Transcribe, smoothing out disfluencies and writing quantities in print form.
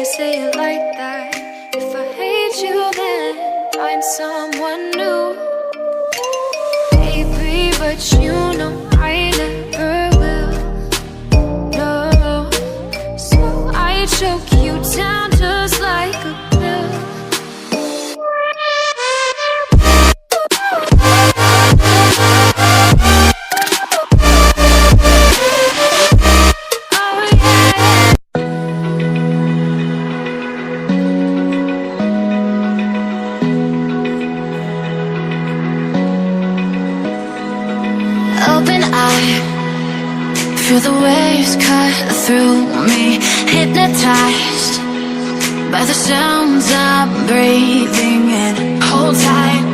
say it like that. If I hate you, then find someone new. Baby, but you know I never will. No, so I choke you down just like a pill. Open eye, feel the waves cut through me. Hypnotized by the sounds I'm breathing in. Hold tight,